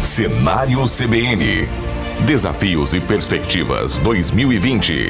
Cenário CBN. Desafios e perspectivas 2020.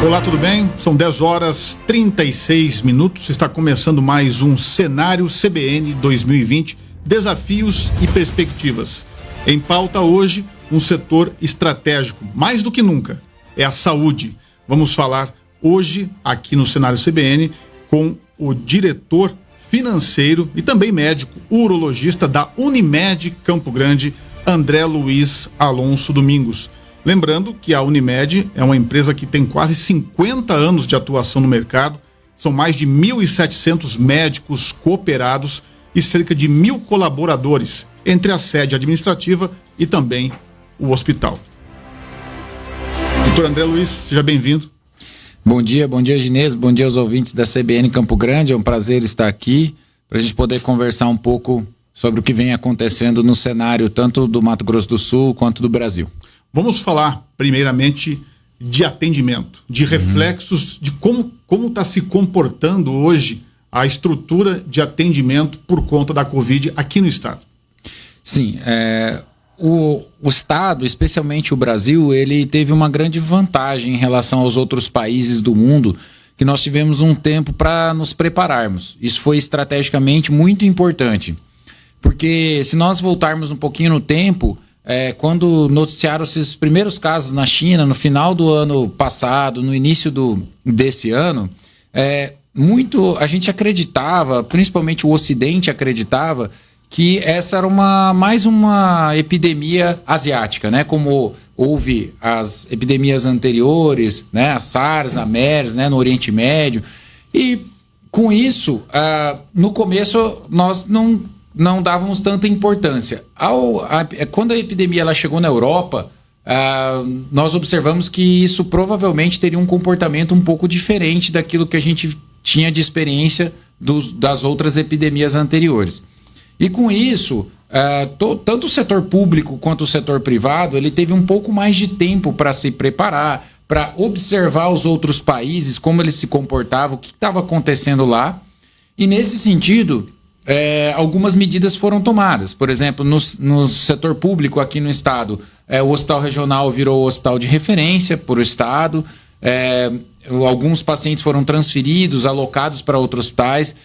Olá, tudo bem? São 10 horas 36 minutos. Está começando mais um Cenário CBN 2020. Desafios e perspectivas. Em pauta hoje, um setor estratégico, mais do que nunca, é a saúde. Vamos falar hoje, aqui no Cenário CBN, com o diretor financeiro e também médico urologista da Unimed Campo Grande, André Luiz Alonso Domingos. Lembrando que a Unimed é uma empresa que tem quase 50 anos de atuação no mercado, são mais de 1.700 médicos cooperados e cerca de 1.000 colaboradores, entre a sede administrativa e também o hospital. Doutor André Luiz, seja bem-vindo. Bom dia Ginês, bom dia aos ouvintes da CBN Campo Grande, é um prazer estar aqui para a gente poder conversar um pouco sobre o que vem acontecendo no cenário tanto do Mato Grosso do Sul quanto do Brasil. Vamos falar primeiramente de atendimento, de reflexos de como está se comportando hoje a estrutura de atendimento por conta da Covid aqui no estado. Sim, o estado, especialmente o Brasil, ele teve uma grande vantagem em relação aos outros países do mundo, que nós tivemos um tempo para nos prepararmos. Isso foi estrategicamente muito importante, porque se nós voltarmos um pouquinho no tempo, quando noticiaram-se os primeiros casos na China, no final do ano passado, no início desse ano, a gente acreditava, principalmente o Ocidente acreditava, que essa era mais uma epidemia asiática, né? Como houve as epidemias anteriores, né? A SARS, a MERS, né? No Oriente Médio. E com isso, no começo nós não dávamos tanta importância. Quando a epidemia ela chegou na Europa, nós observamos que isso provavelmente teria um comportamento um pouco diferente daquilo que a gente tinha de experiência das outras epidemias anteriores. E com isso, tanto o setor público quanto o setor privado, ele teve um pouco mais de tempo para se preparar, para observar os outros países, como eles se comportavam, o que estava acontecendo lá. E nesse sentido, algumas medidas foram tomadas. Por exemplo, no setor público aqui no estado, o hospital regional virou o hospital de referência para o estado. Alguns pacientes foram transferidos, alocados para outros hospitais.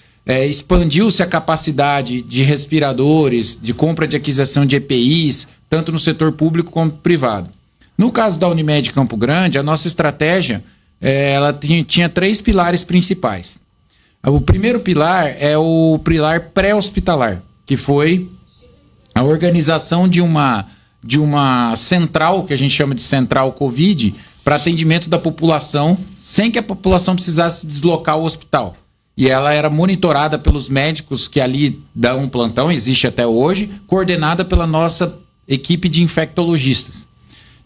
Expandiu-se a capacidade de respiradores, de compra de aquisição de EPIs, tanto no setor público como privado. No caso da Unimed Campo Grande, a nossa estratégia ela tinha 3 pilares principais. O primeiro pilar é o pilar pré-hospitalar, que foi a organização de uma central, que a gente chama de central Covid, para atendimento da população, sem que a população precisasse deslocar o hospital. E ela era monitorada pelos médicos que ali dão um plantão, existe até hoje, coordenada pela nossa equipe de infectologistas.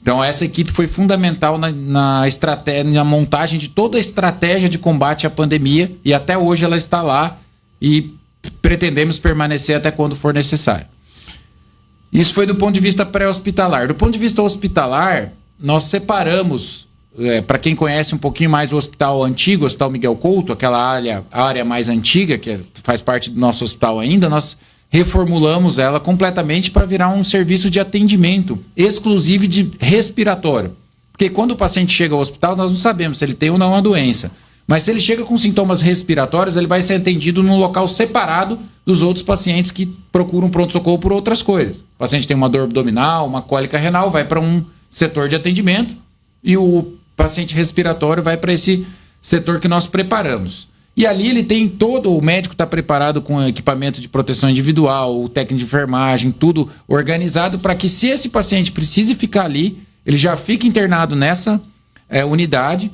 Então essa equipe foi fundamental na montagem de toda a estratégia de combate à pandemia, e até hoje ela está lá e pretendemos permanecer até quando for necessário. Isso foi do ponto de vista pré-hospitalar. Do ponto de vista hospitalar, nós separamos, para quem conhece um pouquinho mais o hospital antigo, o Hospital Miguel Couto, aquela área mais antiga, que faz parte do nosso hospital ainda, nós reformulamos ela completamente para virar um serviço de atendimento exclusivo de respiratório. Porque quando o paciente chega ao hospital, nós não sabemos se ele tem ou não a doença. Mas se ele chega com sintomas respiratórios, ele vai ser atendido num local separado dos outros pacientes que procuram pronto-socorro por outras coisas. O paciente tem uma dor abdominal, uma cólica renal, vai para um setor de atendimento, e o paciente respiratório vai para esse setor que nós preparamos. E ali ele tem o médico está preparado com equipamento de proteção individual, o técnico de enfermagem, tudo organizado para que, se esse paciente precise ficar ali, ele já fique internado nessa unidade,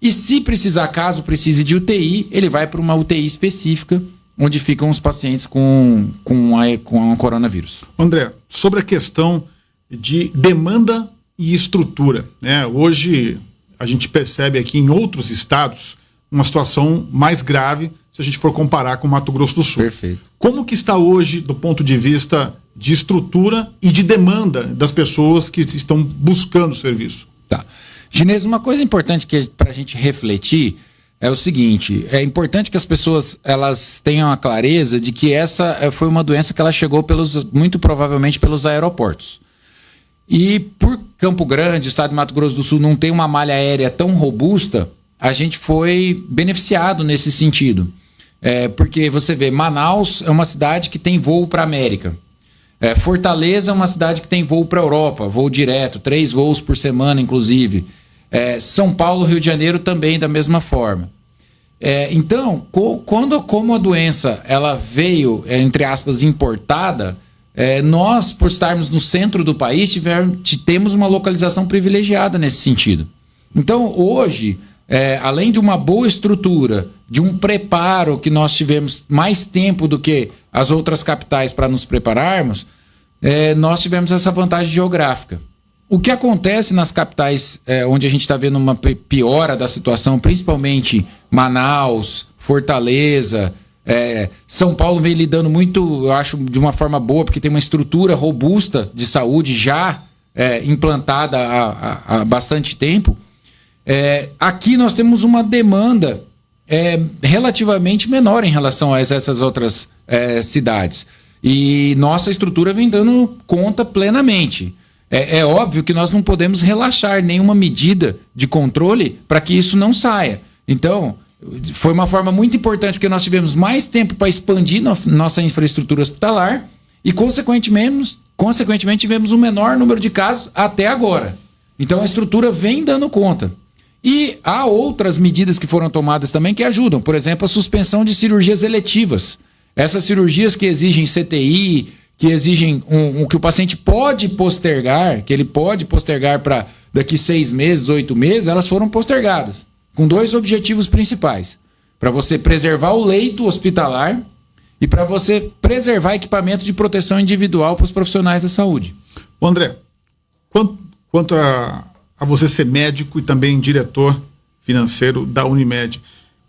e se precisar, caso precise de UTI, ele vai para uma UTI específica, onde ficam os pacientes com a coronavírus. André, sobre a questão de demanda e estrutura, né? Hoje a gente percebe aqui em outros estados uma situação mais grave se a gente for comparar com o Mato Grosso do Sul. Perfeito. Como que está hoje do ponto de vista de estrutura e de demanda das pessoas que estão buscando o serviço? Tá. Ginês, uma coisa importante que para a gente refletir, é o seguinte: é importante que as pessoas elas tenham a clareza de que essa foi uma doença que ela chegou muito provavelmente pelos aeroportos. E por Campo Grande, o estado de Mato Grosso do Sul, não tem uma malha aérea tão robusta, a gente foi beneficiado nesse sentido. Porque você vê, Manaus é uma cidade que tem voo para a América. Fortaleza é uma cidade que tem voo para a Europa, voo direto, 3 voos por semana, inclusive. São Paulo, Rio de Janeiro também da mesma forma. Então, como a doença ela veio, entre aspas, importada, nós, por estarmos no centro do país, temos uma localização privilegiada nesse sentido. Então, hoje, além de uma boa estrutura, de um preparo que nós tivemos mais tempo do que as outras capitais para nos prepararmos, nós tivemos essa vantagem geográfica. O que acontece nas capitais onde a gente está vendo uma piora da situação, principalmente Manaus, Fortaleza, São Paulo vem lidando muito, eu acho, de uma forma boa, porque tem uma estrutura robusta de saúde já implantada há bastante tempo. Aqui nós temos uma demanda relativamente menor em relação a essas outras cidades. E nossa estrutura vem dando conta plenamente. É óbvio que nós não podemos relaxar nenhuma medida de controle para que isso não saia. Então, foi uma forma muito importante, porque nós tivemos mais tempo para expandir nossa infraestrutura hospitalar e, consequentemente, tivemos um menor número de casos até agora. Então, a estrutura vem dando conta. E há outras medidas que foram tomadas também que ajudam. Por exemplo, a suspensão de cirurgias eletivas. Essas cirurgias que exigem CTI, que exigem que o paciente pode postergar, que ele pode postergar para daqui 6 meses, 8 meses, elas foram postergadas, com 2 objetivos principais: para você preservar o leito hospitalar e para você preservar equipamento de proteção individual para os profissionais da saúde. André, quanto a você ser médico e também diretor financeiro da Unimed,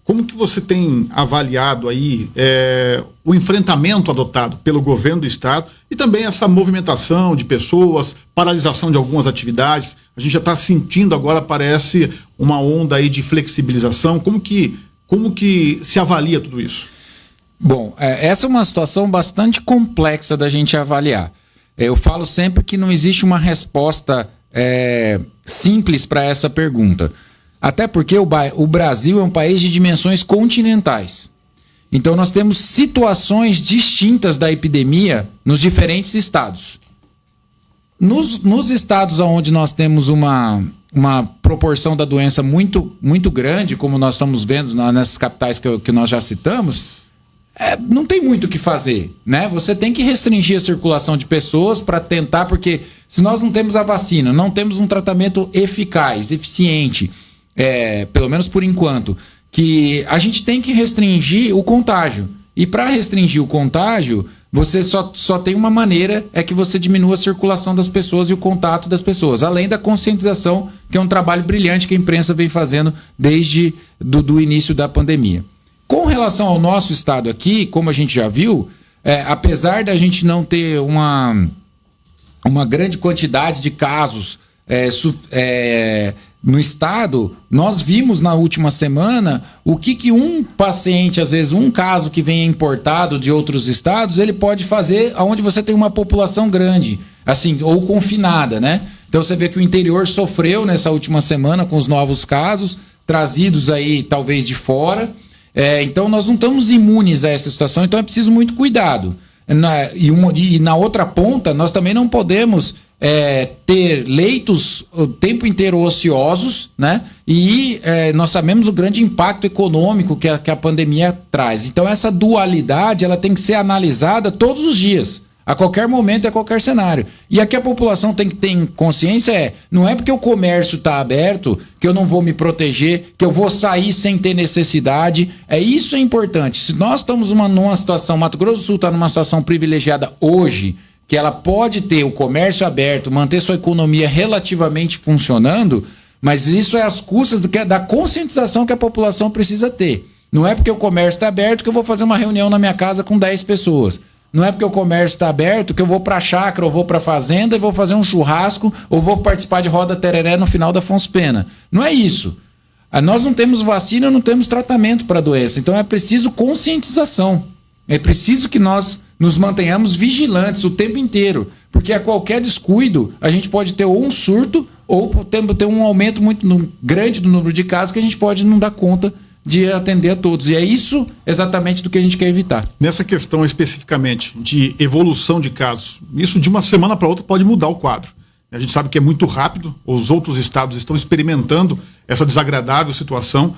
como que você tem avaliado aí o enfrentamento adotado pelo governo do estado e também essa movimentação de pessoas, paralisação de algumas atividades? A gente já está sentindo agora, parece, uma onda aí de flexibilização. Como que se avalia tudo isso? Bom, essa é uma situação bastante complexa da gente avaliar. Eu falo sempre que não existe uma resposta simples para essa pergunta. Até porque o Brasil é um país de dimensões continentais. Então nós temos situações distintas da epidemia nos diferentes estados. Nos estados onde nós temos uma proporção da doença muito, muito grande, como nós estamos vendo nessas capitais que nós já citamos, não tem muito o que fazer, né? Você tem que restringir a circulação de pessoas para tentar, porque se nós não temos a vacina, não temos um tratamento eficaz, eficiente, pelo menos por enquanto, que a gente tem que restringir o contágio. E para restringir o contágio, você só tem uma maneira, que você diminua a circulação das pessoas e o contato das pessoas, além da conscientização, que é um trabalho brilhante que a imprensa vem fazendo desde do início da pandemia. Com relação ao nosso estado aqui, como a gente já viu, apesar da gente não ter uma grande quantidade de casos no estado, nós vimos na última semana o que um paciente, às vezes um caso que venha importado de outros estados, ele pode fazer onde você tem uma população grande, assim, ou confinada, né? Então você vê que o interior sofreu nessa última semana com os novos casos, trazidos aí talvez de fora. Então nós não estamos imunes a essa situação, então é preciso muito cuidado. E na outra ponta, nós também não podemos ter leitos o tempo inteiro ociosos, né? E nós sabemos o grande impacto econômico que a pandemia traz. Então essa dualidade ela tem que ser analisada todos os dias, a qualquer momento e a qualquer cenário. E aqui a população tem que ter consciência não é porque o comércio está aberto que eu não vou me proteger, que eu vou sair sem ter necessidade. Isso é importante. Se nós estamos numa situação, Mato Grosso do Sul está numa situação privilegiada hoje, que ela pode ter o comércio aberto, manter sua economia relativamente funcionando, mas isso é às custas da conscientização que a população precisa ter. Não é porque o comércio está aberto que eu vou fazer uma reunião na minha casa com 10 pessoas. Não é porque o comércio está aberto que eu vou para a chácara ou vou para a fazenda e vou fazer um churrasco ou vou participar de roda tereré no final da Afonso Pena. Não é isso. Nós não temos vacina, não temos tratamento para a doença. Então é preciso conscientização. É preciso que nós nos mantenhamos vigilantes o tempo inteiro. Porque a qualquer descuido, a gente pode ter ou um surto ou ter um aumento muito grande do número de casos que a gente pode não dar conta de atender a todos. E é isso exatamente do que a gente quer evitar. Nessa questão especificamente de evolução de casos, isso de uma semana para outra pode mudar o quadro. A gente sabe que é muito rápido, os outros estados estão experimentando essa desagradável situação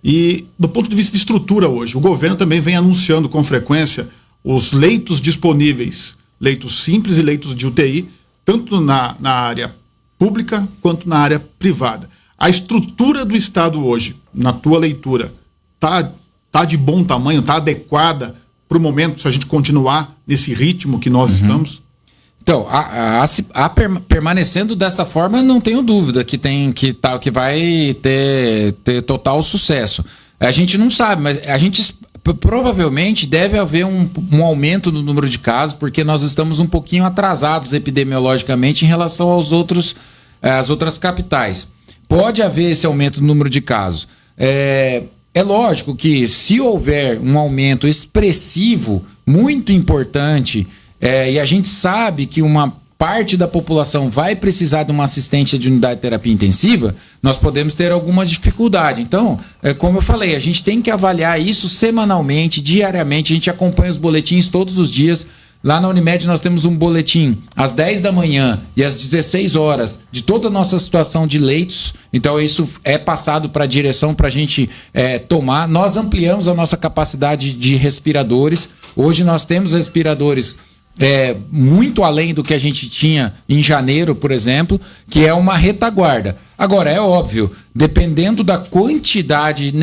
e do ponto de vista de estrutura hoje, o governo também vem anunciando com frequência os leitos disponíveis, leitos simples e leitos de UTI, tanto na área pública quanto na área privada. A estrutura do estado hoje, na tua leitura, tá de bom tamanho, tá adequada para o momento, se a gente continuar nesse ritmo que nós estamos? Então, permanecendo dessa forma, não tenho dúvida que vai ter total sucesso. A gente não sabe, mas a gente provavelmente deve haver um aumento no número de casos, porque nós estamos um pouquinho atrasados epidemiologicamente em relação às outras capitais. Pode haver esse aumento no número de casos. É lógico que se houver um aumento expressivo, muito importante, e a gente sabe que uma parte da população vai precisar de uma assistência de unidade de terapia intensiva, nós podemos ter alguma dificuldade. Então, como eu falei, a gente tem que avaliar isso semanalmente, diariamente, a gente acompanha os boletins todos os dias. Lá na Unimed nós temos um boletim às 10 da manhã e às 16 horas de toda a nossa situação de leitos. Então isso é passado para a direção para a gente tomar. Nós ampliamos a nossa capacidade de respiradores. Hoje nós temos respiradores muito além do que a gente tinha em janeiro, por exemplo, que é uma retaguarda. Agora, é óbvio, dependendo da quantidade,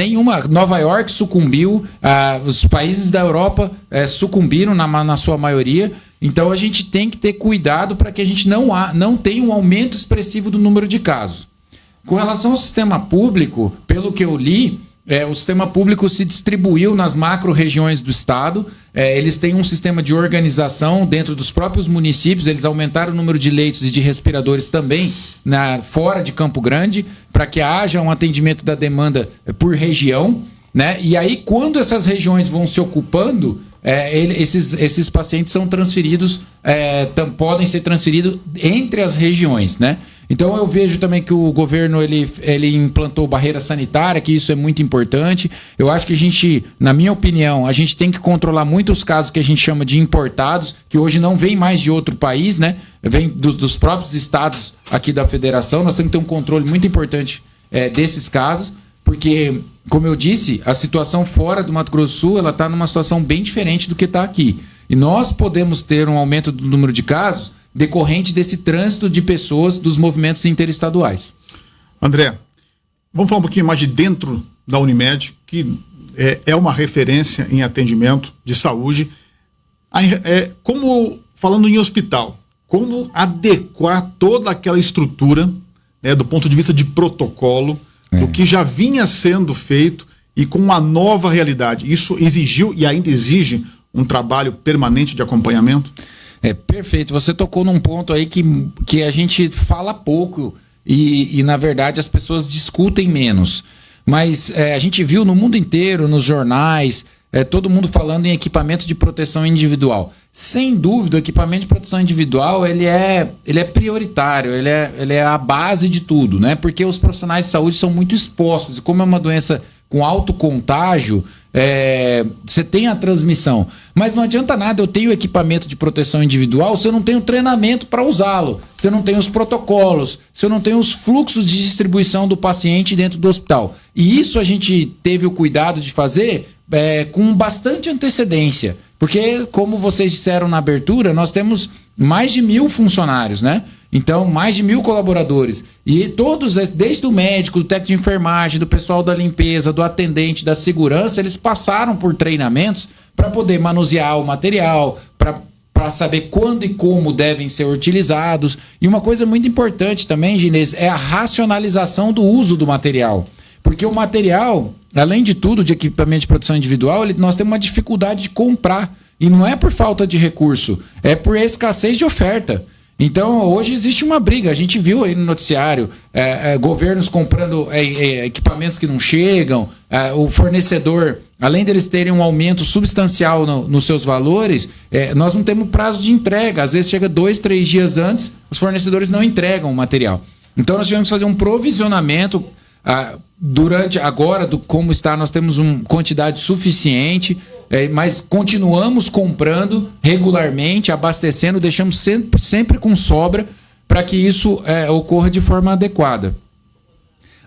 Nova York sucumbiu, os países da Europa sucumbiram na sua maioria, então a gente tem que ter cuidado para que a gente não tenha um aumento expressivo do número de casos. Com relação ao sistema público, pelo que eu li, o sistema público se distribuiu nas macro-regiões do estado. Eles têm um sistema de organização dentro dos próprios municípios. Eles aumentaram o número de leitos e de respiradores também fora de Campo Grande, para que haja um atendimento da demanda por região, né? E aí, quando essas regiões vão se ocupando, esses pacientes são transferidos, podem ser transferidos entre as regiões, né? Então eu vejo também que o governo ele implantou barreira sanitária, que isso é muito importante. Eu acho que a gente, na minha opinião, a gente tem que controlar muito os casos que a gente chama de importados, que hoje não vem mais de outro país, né? Vem dos próprios estados aqui da federação. Nós temos que ter um controle muito importante desses casos, porque, como eu disse, a situação fora do Mato Grosso do Sul, ela está numa situação bem diferente do que está aqui. E nós podemos ter um aumento do número de casos decorrente desse trânsito de pessoas dos movimentos interestaduais. André, vamos falar um pouquinho mais de dentro da Unimed, que é uma referência em atendimento de saúde. Falando em hospital, como adequar toda aquela estrutura, do ponto de vista de protocolo, do que já vinha sendo feito e com uma nova realidade. Isso exigiu e ainda exige um trabalho permanente de acompanhamento? Perfeito. Você tocou num ponto aí que a gente fala pouco e na verdade, as pessoas discutem menos. Mas a gente viu no mundo inteiro, nos jornais, todo mundo falando em equipamento de proteção individual. Sem dúvida, o equipamento de proteção individual ele é prioritário, ele é a base de tudo, né? Porque os profissionais de saúde são muito expostos. E como é uma doença com alto contágio, você tem a transmissão. Mas não adianta nada eu tenho equipamento de proteção individual se eu não tenho treinamento para usá-lo, se eu não tenho os protocolos, se eu não tenho os fluxos de distribuição do paciente dentro do hospital. E isso a gente teve o cuidado de fazer com bastante antecedência. Porque, como vocês disseram na abertura, nós temos mais de 1.000 funcionários, né? Então, mais de 1.000 colaboradores. E todos, desde o médico, do técnico de enfermagem, do pessoal da limpeza, do atendente, da segurança, eles passaram por treinamentos para poder manusear o material, para saber quando e como devem ser utilizados. E uma coisa muito importante também, Ginês, é a racionalização do uso do material. Porque o material, além de tudo, de equipamento de proteção individual, nós temos uma dificuldade de comprar. E não é por falta de recurso, é por escassez de oferta. Então, hoje existe uma briga. A gente viu aí no noticiário governos comprando equipamentos que não chegam, o fornecedor, além deles terem um aumento substancial nos seus valores, nós não temos prazo de entrega. Às vezes chega 2, 3 dias antes, os fornecedores não entregam o material. Então, nós tivemos que fazer um provisionamento. Durante agora, como está, nós temos uma quantidade suficiente, mas continuamos comprando regularmente, abastecendo, deixamos sempre com sobra para que isso ocorra de forma adequada.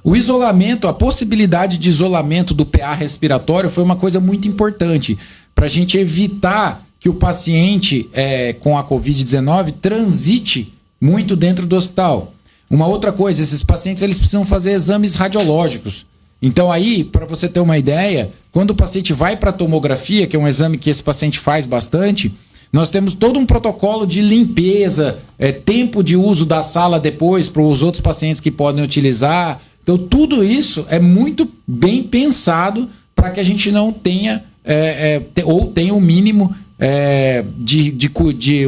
O isolamento, a possibilidade de isolamento do PA respiratório foi uma coisa muito importante para a gente evitar que o paciente com a Covid-19 transite muito dentro do hospital. Uma outra coisa, esses pacientes eles precisam fazer exames radiológicos. Então aí, para você ter uma ideia, quando o paciente vai para a tomografia, que é um exame que esse paciente faz bastante, nós temos todo um protocolo de limpeza, tempo de uso da sala depois para os outros pacientes que podem utilizar. Então tudo isso é muito bem pensado para que a gente não tenha, ou tenha um mínimo,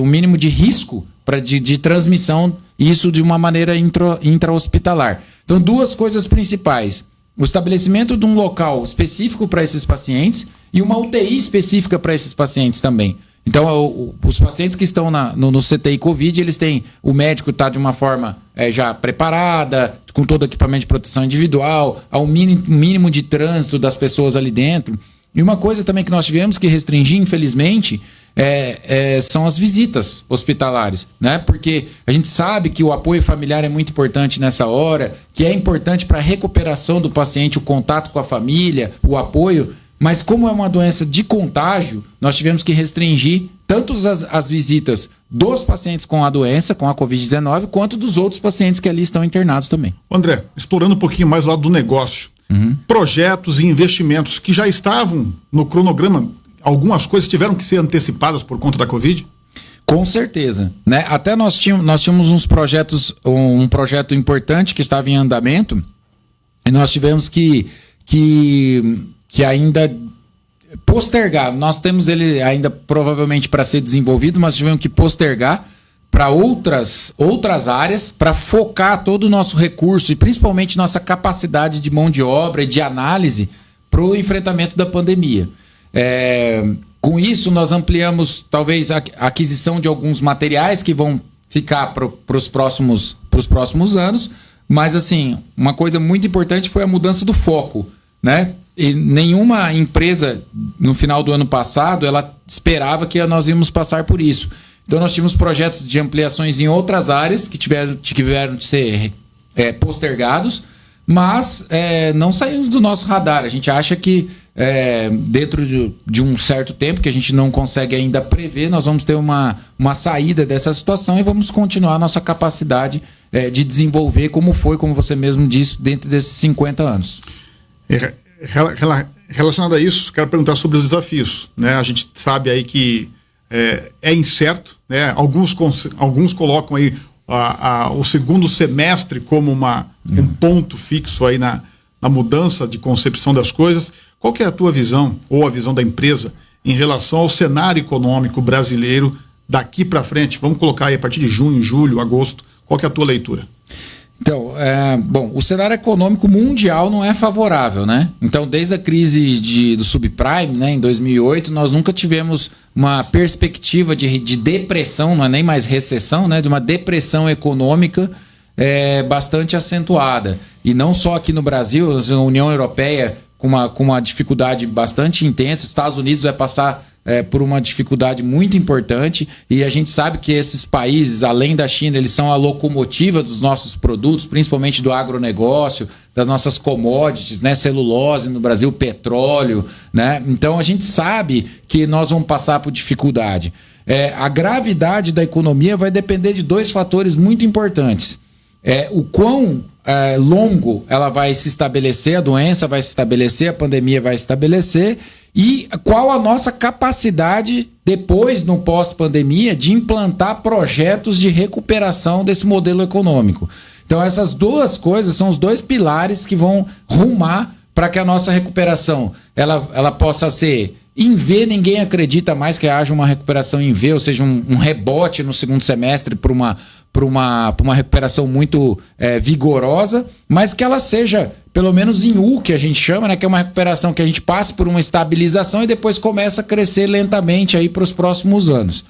um mínimo de risco de transmissão, isso de uma maneira intra-hospitalar. Então, 2 coisas principais: o estabelecimento de um local específico para esses pacientes e uma UTI específica para esses pacientes também. Então, os pacientes que estão no CTI Covid, eles têm, o médico está de uma forma já preparada, com todo o equipamento de proteção individual, ao mínimo de trânsito das pessoas ali dentro. E uma coisa também que nós tivemos que restringir, infelizmente, são as visitas hospitalares, né? Porque a gente sabe que o apoio familiar é muito importante nessa hora, que é importante para a recuperação do paciente, o contato com a família, o apoio, mas como é uma doença de contágio, nós tivemos que restringir tanto as visitas dos pacientes com a doença, com a Covid-19, quanto dos outros pacientes que ali estão internados também. André, explorando um pouquinho mais o lado do negócio, projetos e investimentos que já estavam no cronograma, algumas coisas tiveram que ser antecipadas por conta da Covid? Com certeza, né? Até nós tínhamos uns projetos, um projeto importante que estava em andamento, e nós tivemos que ainda postergar. Nós temos ele ainda provavelmente para ser desenvolvido, mas tivemos que postergar para outras áreas, para focar todo o nosso recurso e principalmente nossa capacidade de mão de obra e de análise para o enfrentamento da pandemia. Com isso, nós ampliamos talvez a aquisição de alguns materiais que vão ficar para os próximos anos, mas assim, uma coisa muito importante foi a mudança do foco, né? E nenhuma empresa no final do ano passado ela esperava que nós íamos passar por isso. Então nós tínhamos projetos de ampliações em outras áreas que tiveram de ser postergados, mas não saímos do nosso radar. A gente acha que dentro de um certo tempo, que a gente não consegue ainda prever, nós vamos ter uma saída dessa situação e vamos continuar a nossa capacidade de desenvolver como você mesmo disse, dentro desses 50 anos. Relacionado a isso, quero perguntar sobre os desafios, né? A gente sabe aí que é incerto, né? Alguns colocam aí o segundo semestre como um ponto fixo aí na mudança de concepção das coisas. Qual que é a tua visão, ou a visão da empresa, em relação ao cenário econômico brasileiro daqui para frente? Vamos colocar aí a partir de junho, julho, agosto. Qual que é a tua leitura? Então, o cenário econômico mundial não é favorável, né? Então, desde a crise do subprime, né, em 2008, nós nunca tivemos uma perspectiva de depressão, não é nem mais recessão, né, de uma depressão econômica bastante acentuada. E não só aqui no Brasil, a União Europeia com uma dificuldade bastante intensa, Estados Unidos vai passar por uma dificuldade muito importante, e a gente sabe que esses países, além da China, eles são a locomotiva dos nossos produtos, principalmente do agronegócio, das nossas commodities, né? Celulose no Brasil, petróleo, né? Então a gente sabe que nós vamos passar por dificuldade. A gravidade da economia vai depender de 2 fatores muito importantes. O quão longo ela vai se estabelecer, a doença vai se estabelecer, a pandemia vai se estabelecer, e qual a nossa capacidade depois, no pós-pandemia, de implantar projetos de recuperação desse modelo econômico. Então essas 2 coisas são os 2 pilares que vão rumar para que a nossa recuperação ela possa ser em V. Ninguém acredita mais que haja uma recuperação em V, ou seja, um rebote no segundo semestre para uma recuperação muito vigorosa, mas que ela seja, pelo menos em U, que a gente chama, né, que é uma recuperação que a gente passe por uma estabilização e depois começa a crescer lentamente aí para os próximos anos.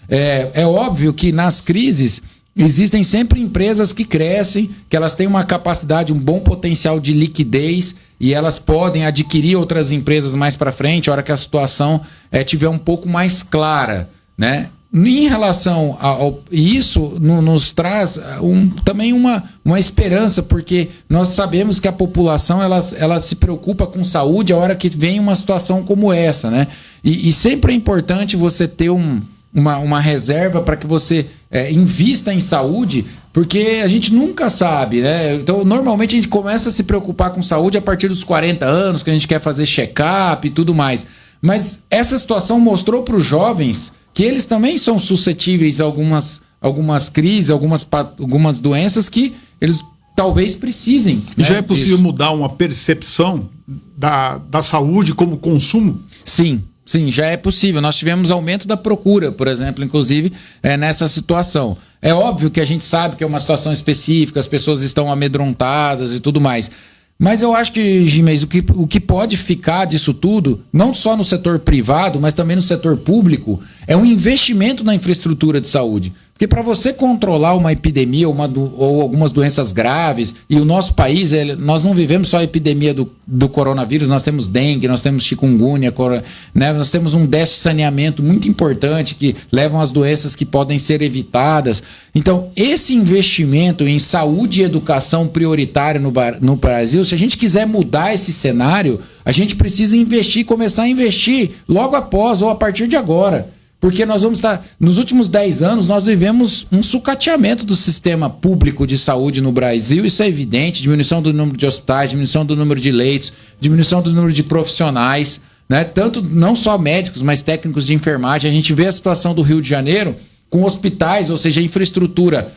É óbvio que nas crises existem sempre empresas que crescem, que elas têm uma capacidade, um bom potencial de liquidez e elas podem adquirir outras empresas mais para frente, a hora que a situação tiver um pouco mais clara, né? Em relação ao isso, nos traz também uma esperança, porque nós sabemos que a população ela se preocupa com saúde a hora que vem uma situação como essa, né? E sempre é importante você ter uma reserva para que você invista em saúde, porque a gente nunca sabe, né? Então, normalmente a gente começa a se preocupar com saúde a partir dos 40 anos, que a gente quer fazer check-up e tudo mais. Mas essa situação mostrou para os jovens que eles também são suscetíveis a algumas crises, algumas doenças que eles talvez precisem. E já é possível mudar uma percepção da saúde como consumo? Sim, já é possível. Nós tivemos aumento da procura, por exemplo, inclusive, nessa situação. É óbvio que a gente sabe que é uma situação específica, as pessoas estão amedrontadas e tudo mais. Mas eu acho que, Gimês, o que pode ficar disso tudo, não só no setor privado, mas também no setor público, é um investimento na infraestrutura de saúde. Porque para você controlar uma epidemia ou algumas doenças graves, e o nosso país, nós não vivemos só a epidemia do coronavírus, nós temos dengue, nós temos chikungunya, né? Nós temos um déficit de saneamento muito importante que levam às doenças que podem ser evitadas. Então, esse investimento em saúde e educação prioritário no Brasil, se a gente quiser mudar esse cenário, a gente precisa começar a investir logo após ou a partir de agora. Porque nós vamos estar... Nos últimos 10 anos, nós vivemos um sucateamento do sistema público de saúde no Brasil. Isso é evidente. Diminuição do número de hospitais, diminuição do número de leitos, diminuição do número de profissionais, né? Tanto não só médicos, mas técnicos de enfermagem. A gente vê a situação do Rio de Janeiro com hospitais, ou seja, infraestrutura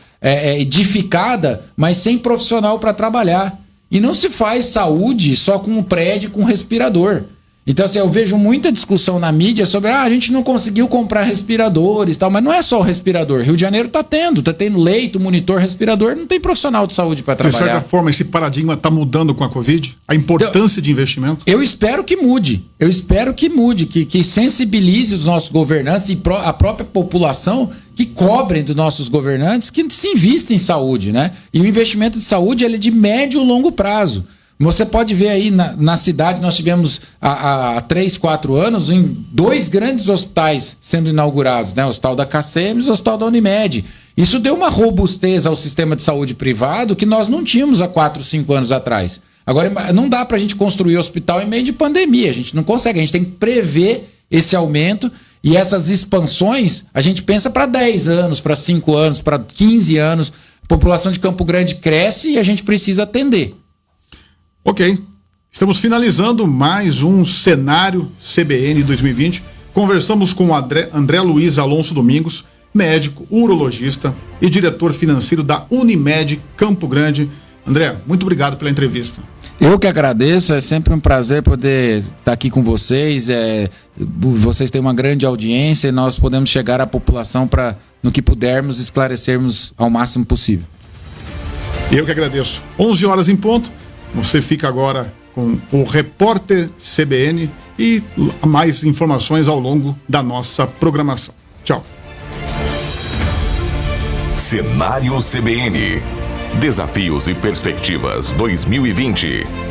edificada, mas sem profissional para trabalhar. E não se faz saúde só com um prédio, com um respirador. Então, assim, eu vejo muita discussão na mídia sobre a gente não conseguiu comprar respiradores e tal, mas não é só o respirador. Rio de Janeiro tá tendo leito, monitor, respirador, não tem profissional de saúde para trabalhar. De certa forma, esse paradigma está mudando com a Covid? A importância de investimento? Eu espero que mude. Que sensibilize os nossos governantes e a própria população que cobrem dos nossos governantes que se invista em saúde, né? E o investimento de saúde ele é de médio e longo prazo. Você pode ver aí na cidade, nós tivemos há 3, 4 anos 2 grandes hospitais sendo inaugurados, né? O Hospital da KCM e o Hospital da Unimed. Isso deu uma robustez ao sistema de saúde privado que nós não tínhamos há 4, 5 anos atrás. Agora, não dá para a gente construir hospital em meio de pandemia, a gente não consegue, a gente tem que prever esse aumento e essas expansões, a gente pensa para 10 anos, para 5 anos, para 15 anos. A população de Campo Grande cresce e a gente precisa atender. Ok, estamos finalizando mais um cenário CBN 2020. Conversamos com o André Luiz Alonso Domingos, médico, urologista e diretor financeiro da Unimed Campo Grande. André, muito obrigado pela entrevista. Eu que agradeço, é sempre um prazer poder estar aqui com vocês. Vocês têm uma grande audiência e nós podemos chegar à população para, no que pudermos, esclarecermos ao máximo possível. Eu que agradeço. 11 horas em ponto. Você fica agora com o Repórter CBN e mais informações ao longo da nossa programação. Tchau. Cenário CBN. Desafios e perspectivas 2020.